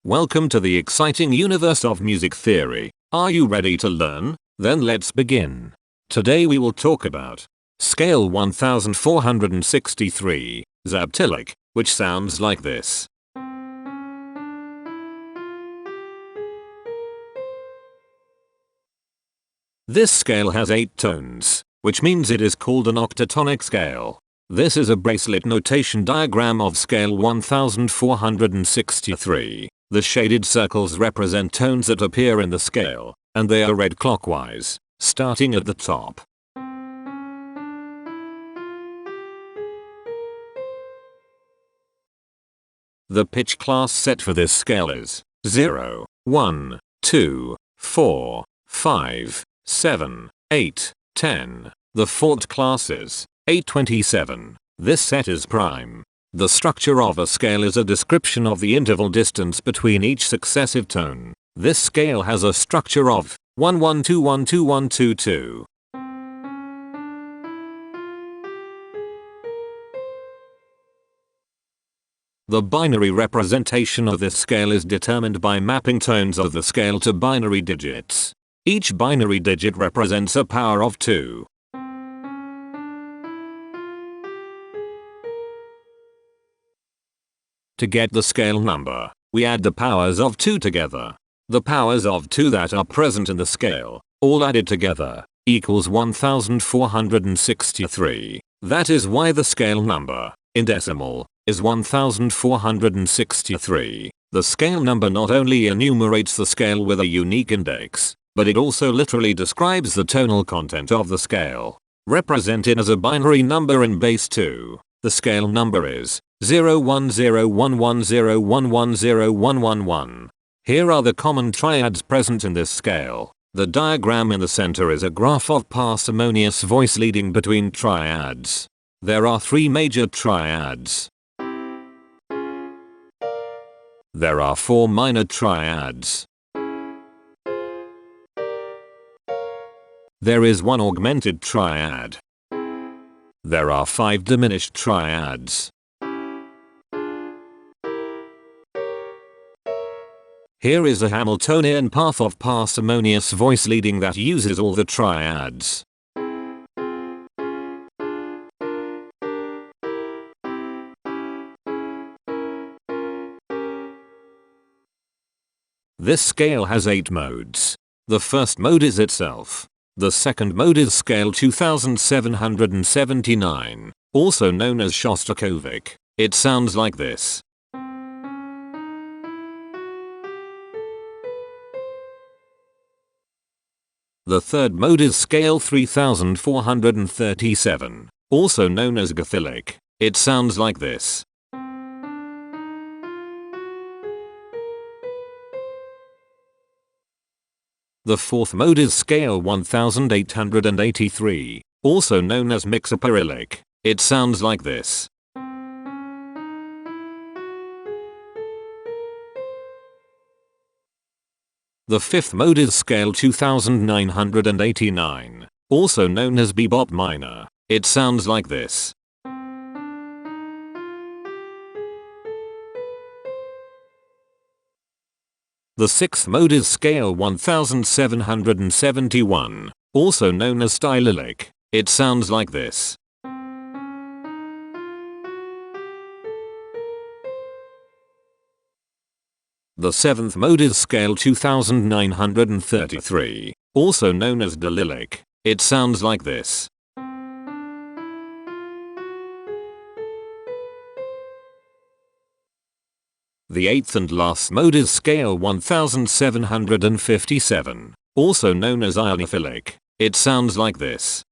Welcome to the exciting universe of music theory. Are you ready to learn? Then let's begin. Today we will talk about scale 1463, Zaptyllic, which sounds like this. This scale has 8 tones, which means it is called an octatonic scale. This is a bracelet notation diagram of scale 1463. The shaded circles represent tones that appear in the scale, and they are read clockwise, starting at the top. The pitch class set for this scale is 0, 1, 2, 4, 5, 7, 8, 10. The fourth class is 827. This set is prime. The structure of a scale is a description of the interval distance between each successive tone. This scale has a structure of 1-1-2-1-2-1-2-2. The binary representation of this scale is determined by mapping tones of the scale to binary digits. Each binary digit represents a power of 2. To get the scale number, we add the powers of 2 together. The powers of 2 that are present in the scale, all added together, equals 1463. That is why the scale number, in decimal, is 1463. The scale number not only enumerates the scale with a unique index, but it also literally describes the tonal content of the scale. Represented as a binary number in base 2, the scale number is 0101101101111. Here are the common triads present in this scale. The diagram in the center is a graph of parsimonious voice leading between triads. There are 3 major triads. There are 4 minor triads. There is 1 augmented triad. There are 5 diminished triads. Here is a Hamiltonian path of parsimonious voice leading that uses all the triads. This scale has 8 modes. The first mode is itself. The second mode is scale 2779, also known as Shostakovich. It sounds like this. The third mode is scale 3437, also known as Zaptyllic. It sounds like this. The fourth mode is scale 1883, also known as Mixoperillic. It sounds like this. The fifth mode is scale 2989, also known as bebop minor. It sounds like this. The sixth mode is scale 1771, also known as Zaptyllic. It sounds like this. The seventh mode is scale 2933, also known as Zaptyllic. It sounds like this. The eighth and last mode is scale 1757, also known as ionophilic. It sounds like this.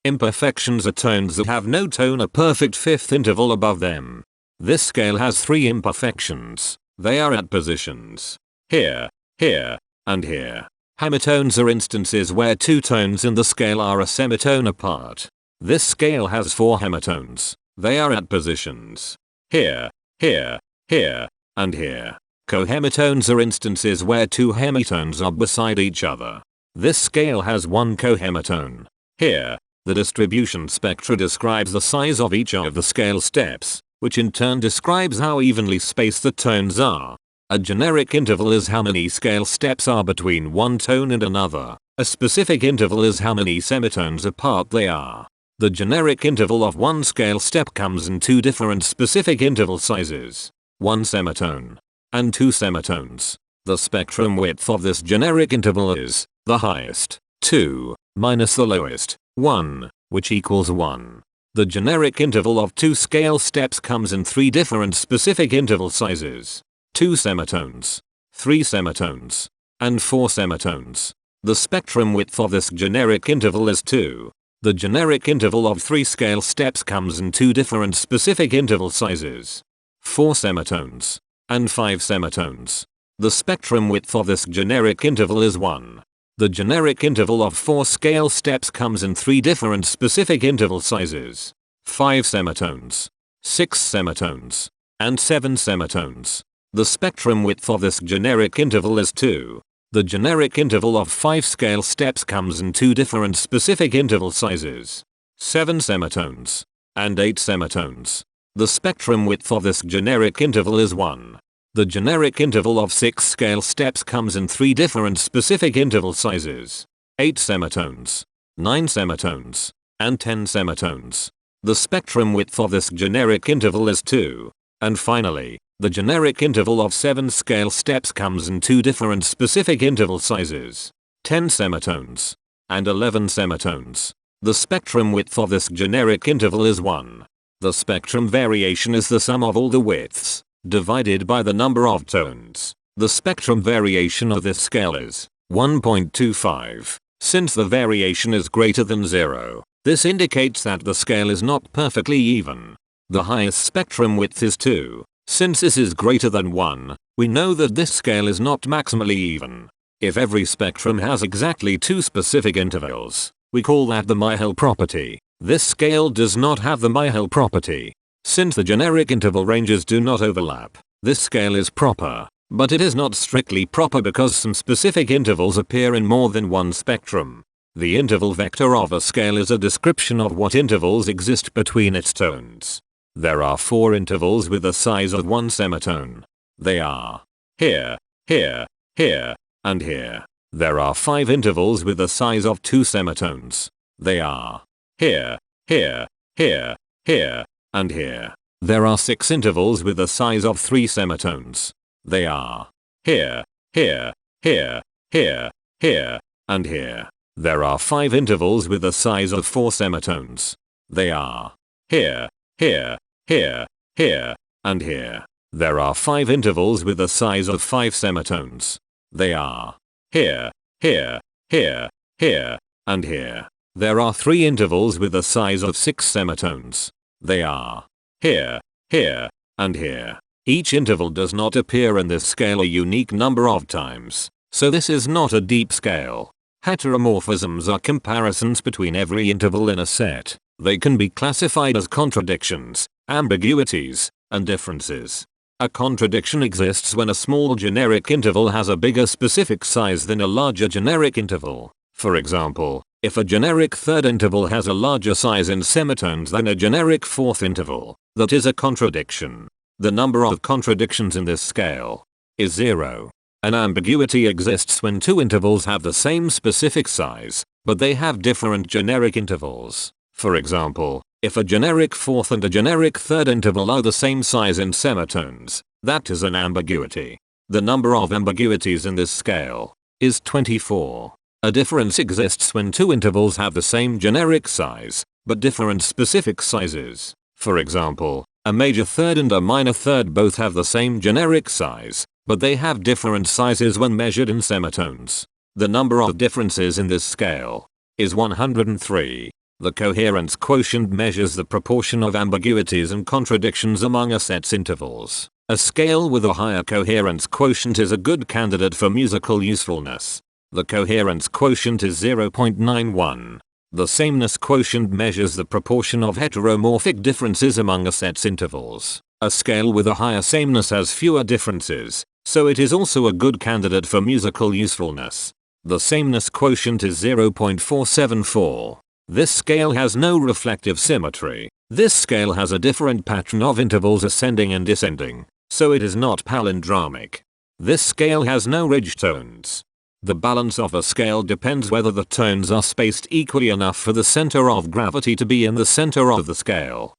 Imperfections are tones that have no tone, a perfect fifth interval above them. This scale has 3 imperfections. They are at positions here, here, and here. Hemitones are instances where 2 tones in the scale are a semitone apart. This scale has 4 hemitones. They are at positions here, here, here, and here. Cohemitones are instances where 2 hemitones are beside each other. This scale has 1 cohemitone here. The distribution spectra describes the size of each of the scale steps, which in turn describes how evenly spaced the tones are. A generic interval is how many scale steps are between one tone and another. A specific interval is how many semitones apart they are. The generic interval of one scale step comes in two different specific interval sizes, 1 semitone and 2 semitones. The spectrum width of this generic interval is the highest, 2, minus the lowest, 1, which equals 1. The generic interval of two scale steps comes in three different specific interval sizes, 2 semitones, 3 semitones, and 4 semitones. The spectrum width of this generic interval is 2. The generic interval of 3 scale steps comes in two different specific interval sizes, 4 semitones and 5 semitones. The spectrum width of this generic interval is 1. The generic interval of 4 scale steps comes in 3 different specific interval sizes, 5 semitones, 6 semitones, and 7 semitones. The spectrum width of this generic interval is 2. The generic interval of 5 scale steps comes in two different specific interval sizes, 7 semitones and 8 semitones. The spectrum width of this generic interval is 1. The generic interval of 6 scale steps comes in 3 different specific interval sizes, 8 semitones, 9 semitones, and 10 semitones. The spectrum width of this generic interval is 2. And finally, the generic interval of 7 scale steps comes in two different specific interval sizes, 10 semitones and 11 semitones. The spectrum width of this generic interval is 1. The spectrum variation is the sum of all the widths, divided by the number of tones. The spectrum variation of this scale is 1.25. Since the variation is greater than 0, this indicates that the scale is not perfectly even. The highest spectrum width is 2. Since this is greater than 1, we know that this scale is not maximally even. If every spectrum has exactly 2 specific intervals, we call that the Myhill property. This scale does not have the Myhill property. Since the generic interval ranges do not overlap, this scale is proper, but it is not strictly proper because some specific intervals appear in more than one spectrum. The interval vector of a scale is a description of what intervals exist between its tones. There are 4 intervals with the size of 1 semitone. They are here, here, here, and here. There are 5 intervals with the size of 2 semitones. They are here, here, here, here, and here. There are 6 intervals with the size of 3 semitones. They are here, here, here, here, here, and here. There are 5 intervals with the size of 4 semitones. They are here, here, here, here, and here. There are 5 intervals with the size of 5 semitones. They are here, here, here, here, and here. There are 3 intervals with the size of 6 semitones. They are here, here, and here. Each interval does not appear in this scale a unique number of times, so this is not a deep scale. Heteromorphisms are comparisons between every interval in a set. They can be classified as contradictions, ambiguities, and differences. A contradiction exists when a small generic interval has a bigger specific size than a larger generic interval. For example, if a generic third interval has a larger size in semitones than a generic fourth interval, that is a contradiction. The number of contradictions in this scale is 0. An ambiguity exists when 2 intervals have the same specific size, but they have different generic intervals. For example, if a generic fourth and a generic third interval are the same size in semitones, that is an ambiguity. The number of ambiguities in this scale is 24. A difference exists when 2 intervals have the same generic size, but different specific sizes. For example, a major third and a minor third both have the same generic size, but they have different sizes when measured in semitones. The number of differences in this scale is 103. The coherence quotient measures the proportion of ambiguities and contradictions among a set's intervals. A scale with a higher coherence quotient is a good candidate for musical usefulness. The coherence quotient is 0.91. The sameness quotient measures the proportion of heteromorphic differences among a set's intervals. A scale with a higher sameness has fewer differences, so it is also a good candidate for musical usefulness. The sameness quotient is 0.474. This scale has no reflective symmetry. This scale has a different pattern of intervals ascending and descending, so it is not palindromic. This scale has no ridge tones. The balance of a scale depends whether the tones are spaced equally enough for the center of gravity to be in the center of the scale.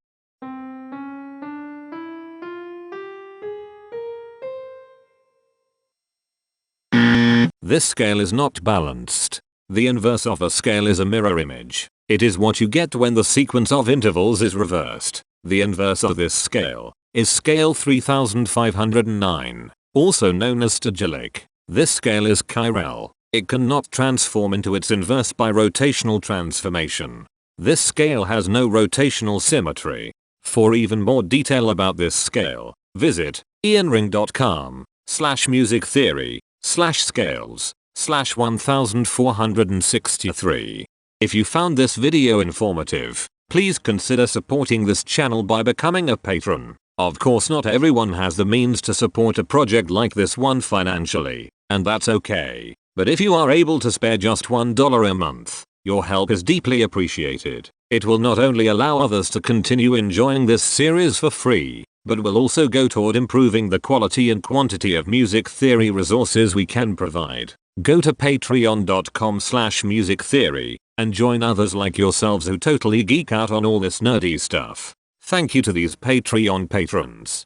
This scale is not balanced. The inverse of a scale is a mirror image. It is what you get when the sequence of intervals is reversed. The inverse of this scale is scale 3509, also known as Zaptyllic. This scale is chiral. It cannot transform into its inverse by rotational transformation. This scale has no rotational symmetry. For even more detail about this scale, visit ianring.com/musictheory/scales/1463. If you found this video informative, please consider supporting this channel by becoming a patron. Of course, not everyone has the means to support a project like this one financially, and that's okay. But if you are able to spare just $1 a month, your help is deeply appreciated. It will not only allow others to continue enjoying this series for free, but will also go toward improving the quality and quantity of music theory resources we can provide. Go to patreon.com/musictheory and join others like yourselves who totally geek out on all this nerdy stuff. Thank you to these Patreon patrons.